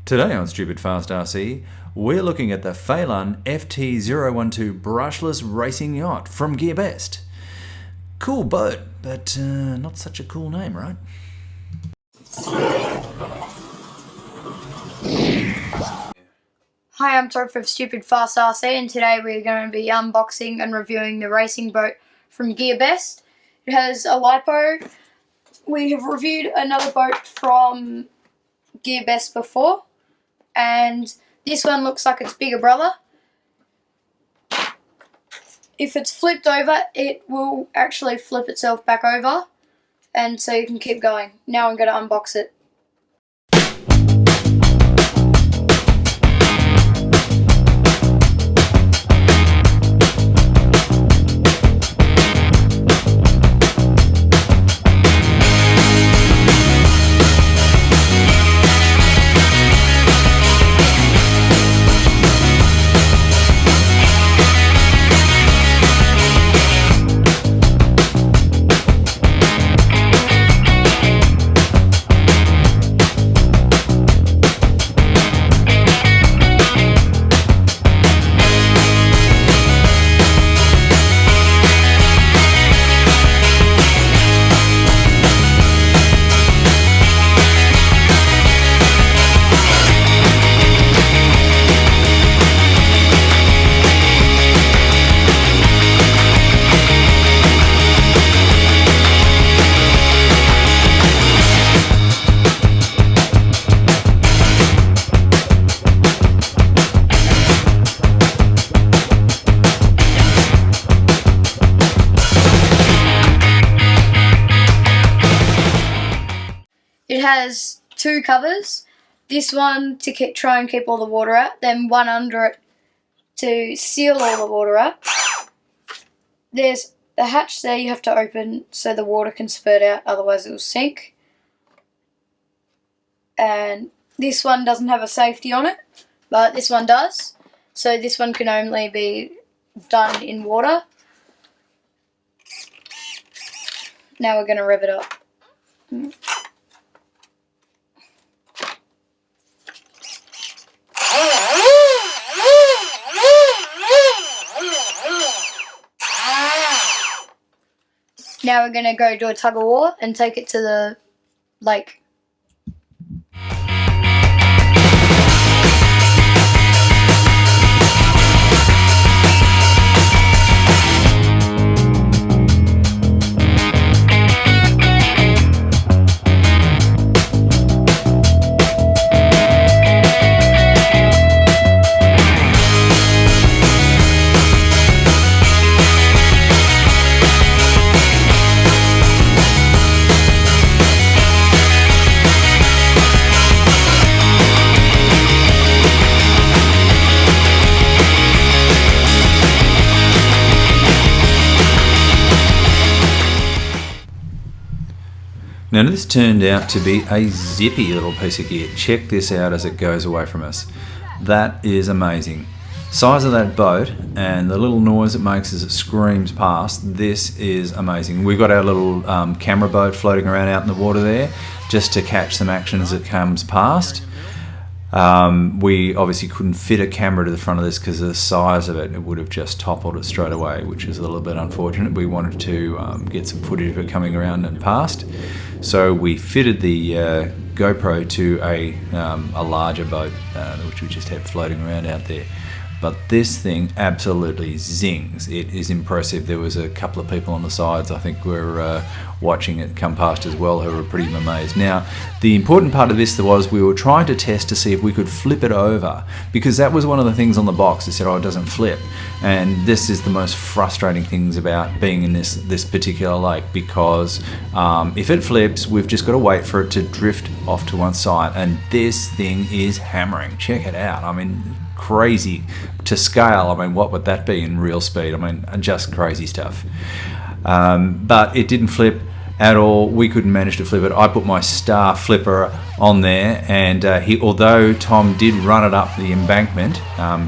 Today on Stupid Fast RC, we're looking at the Fei Lun FT012 Brushless racing yacht from GearBest. Cool boat, but not such a cool name, right? Hi, I'm Todd from Stupid Fast RC, and today we're going to be unboxing and reviewing the racing boat from GearBest. It has a lipo. We have reviewed another boat from GearBest before, and this one looks like its bigger brother. If it's flipped over, it will actually flip itself back over, and so you can keep going. Now I'm going to unbox it. It has two covers, this one to try and keep all the water out, then one under it to seal all the water out. There's the hatch there you have to open so the water can spurt out, otherwise it will sink. And this one doesn't have a safety on it, but this one does. So this one can only be done in water. Now we're going to rev it up. Now we're going to go do a tug of war and take it to the lake. Now this turned out to be a zippy little piece of gear. Check this out as it goes away from us. That is amazing. Size of that boat and the little noise it makes as it screams past, this is amazing. We've got our little camera boat floating around out in the water there just to catch some action as it comes past. We obviously couldn't fit a camera to the front of this because of the size of it. It would have just toppled it straight away, which is a little bit unfortunate. We wanted to get some footage of it coming around and past. So we fitted the GoPro to a larger boat, which we just had floating around out there. But this thing absolutely zings. It is impressive. There was a couple of people on the sides, I think, were watching it come past as well, who were pretty amazed. Now, the important part of this was we were trying to test to see if we could flip it over, because that was one of the things on the box. It said, oh, it doesn't flip. And this is the most frustrating things about being in this particular lake, because if it flips, we've just got to wait for it to drift off to one side. And this thing is hammering. Check it out. I mean, crazy to scale. I mean, what would that be in real speed? I mean, just crazy stuff. But it didn't flip, at all. We couldn't manage to flip it. I put my star flipper on there, and although Tom did run it up the embankment,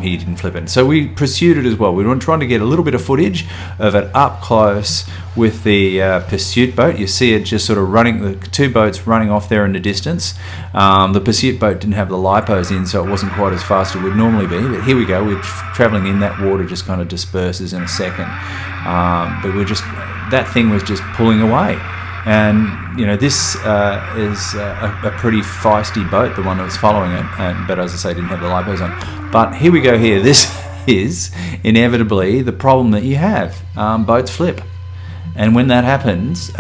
he didn't flip it. So we pursued it as well. We were trying to get a little bit of footage of it up close with the pursuit boat. You see it just sort of running, the two boats running off there in the distance. The pursuit boat didn't have the lipos in, so it wasn't quite as fast as it would normally be. But here we go, we're traveling in, that water just kind of disperses in a second. But that thing was just pulling away. And you know, this is a pretty feisty boat, the one that was following it, but as I say, didn't have the lipos on. But here we go here. This is inevitably the problem that you have. Boats flip. And when that happens,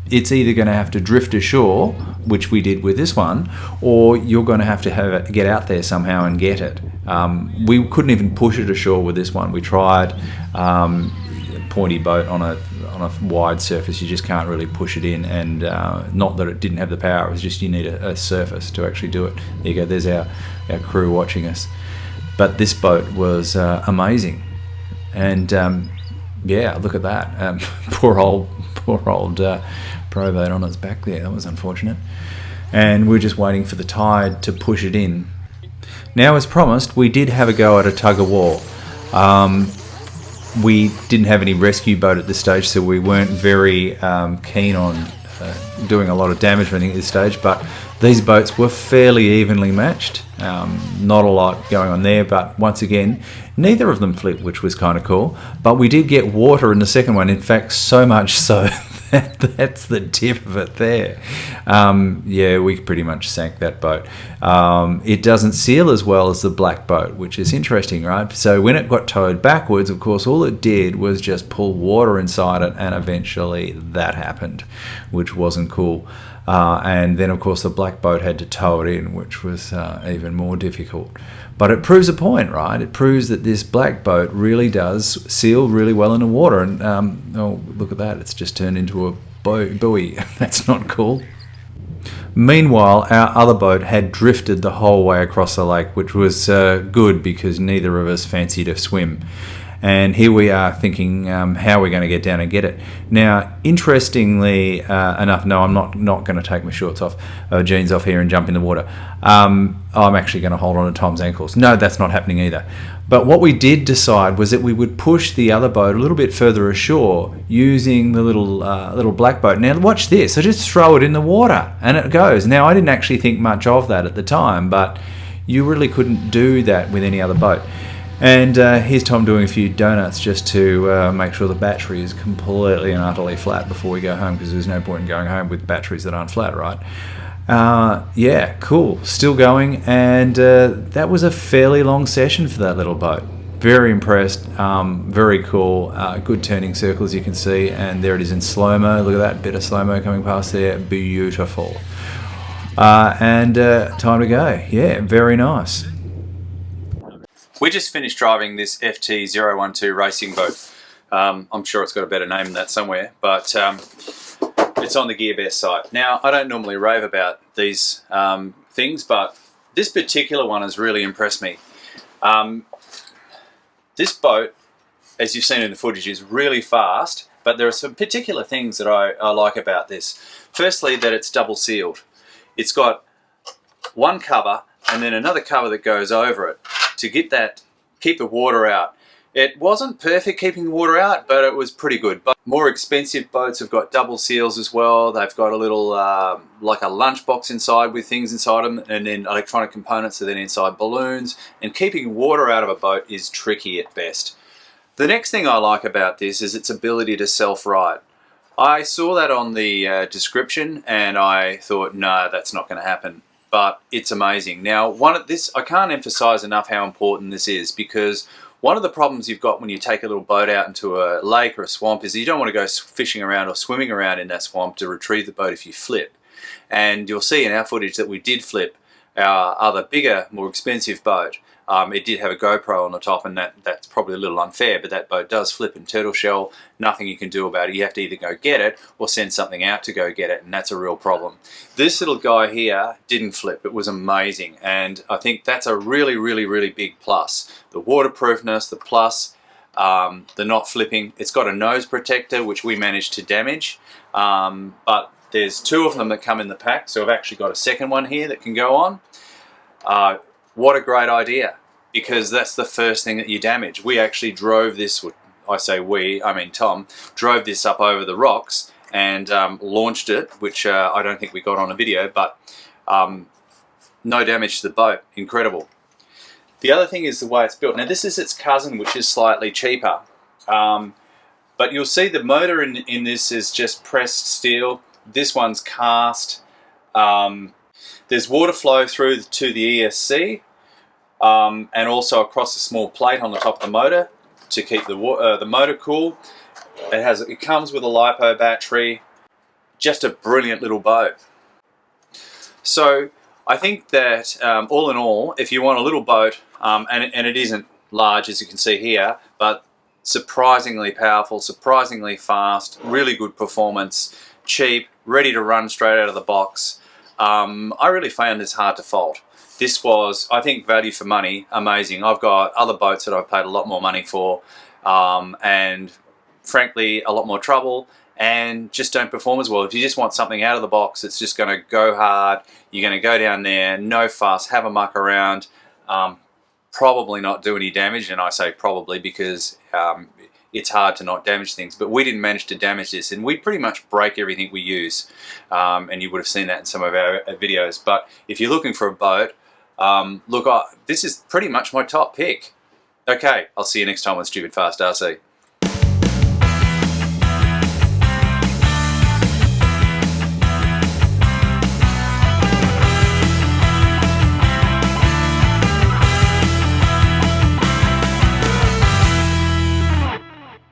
it's either going to have to drift ashore, which we did with this one, or you're going to have to get out there somehow and get it. We couldn't even push it ashore with this one. We tried. Pointy boat on a wide surface, you just can't really push it in, and not that it didn't have the power, it was just you need a surface to actually do it. There you go, there's our crew watching us. But this boat was amazing, and yeah, look at that. Poor old pro boat on its back there, that was unfortunate. And we're just waiting for the tide to push it in. Now, as promised, we did have a go at a tug of war. We didn't have any rescue boat at this stage, so we weren't very keen on doing a lot of damage at this stage, but these boats were fairly evenly matched. Not a lot going on there, but once again, neither of them flipped, which was kind of cool. But we did get water in the second one, in fact, so much so that's the tip of it there. Yeah, we pretty much sank that boat. It doesn't seal as well as the black boat, which is interesting, right? So when it got towed backwards, of course, all it did was just pull water inside it, and eventually that happened, which wasn't cool. And then, of course, the black boat had to tow it in, which was even more difficult. But it proves a point, right? It proves that this black boat really does seal really well in the water. And, oh, look at that. It's just turned into a buoy. That's not cool. Meanwhile, our other boat had drifted the whole way across the lake, which was good because neither of us fancied a swim. And here we are thinking how we're going to get down and get it. Now, interestingly enough, no, I'm not going to take my shorts off, jeans off here and jump in the water. I'm actually going to hold on to Tom's ankles. No, that's not happening either. But what we did decide was that we would push the other boat a little bit further ashore using the little black boat. Now, watch this. I just throw it in the water and it goes. Now, I didn't actually think much of that at the time, but you really couldn't do that with any other boat. And here's Tom doing a few donuts just to make sure the battery is completely and utterly flat before we go home, because there's no point in going home with batteries that aren't flat, right? Yeah, cool. Still going, and that was a fairly long session for that little boat. Very impressed. Very cool. Good turning circles, you can see, and there it is in slow-mo. Look at that, bit of slow-mo coming past there. Beautiful. And time to go. Yeah, very nice. We just finished driving this FT012 racing boat. I'm sure it's got a better name than that somewhere, but it's on the GearBest site. Now, I don't normally rave about these things, but this particular one has really impressed me. This boat, as you've seen in the footage, is really fast, but there are some particular things that I like about this. Firstly, that it's double sealed. It's got one cover and then another cover that goes over it to keep the water out. It wasn't perfect keeping the water out, but it was pretty good. But more expensive boats have got double seals as well. They've got a little, like a lunchbox inside with things inside them, and then electronic components are then inside balloons. And keeping water out of a boat is tricky at best. The next thing I like about this is its ability to self-right. I saw that on the description and I thought, no, that's not going to happen. But it's amazing. Now, I can't emphasize enough how important this is, because one of the problems you've got when you take a little boat out into a lake or a swamp is you don't want to go fishing around or swimming around in that swamp to retrieve the boat if you flip. And you'll see in our footage that we did flip our other bigger, more expensive boat. It did have a GoPro on the top, and that's probably a little unfair, but that boat does flip in turtle shell. Nothing you can do about it. You have to either go get it or send something out to go get it, and that's a real problem. This little guy here didn't flip. It was amazing, and I think that's a really, really, really big plus. The waterproofness, the plus, the not flipping. It's got a nose protector, which we managed to damage, but there's 2 of them that come in the pack, so I've actually got a second one here that can go on. What a great idea, because that's the first thing that you damage. We actually drove this, I say we, I mean Tom, drove this up over the rocks and launched it, which I don't think we got on a video, but no damage to the boat. Incredible. The other thing is the way it's built. Now this is its cousin, which is slightly cheaper, but you'll see the motor in this is just pressed steel. This one's cast. There's water flow through to the ESC, and also across a small plate on the top of the motor to keep the motor cool. It comes with a LiPo battery. Just a brilliant little boat. So I think that all in all, if you want a little boat, and it isn't large as you can see here, but surprisingly powerful, surprisingly fast, really good performance, cheap, ready to run straight out of the box. I really found this hard to fault. This was, I think, value for money, amazing. I've got other boats that I've paid a lot more money for, and frankly a lot more trouble, and just don't perform as well. If you just want something out of the box, it's just going to go hard, you're going to go down there, no fuss, have a muck around, probably not do any damage. And I say probably because it's hard to not damage things, but we didn't manage to damage this, and we pretty much break everything we use, and you would have seen that in some of our videos. But if you're looking for a boat, look, this is pretty much my top pick. Okay, I'll see you next time on Stupid Fast RC.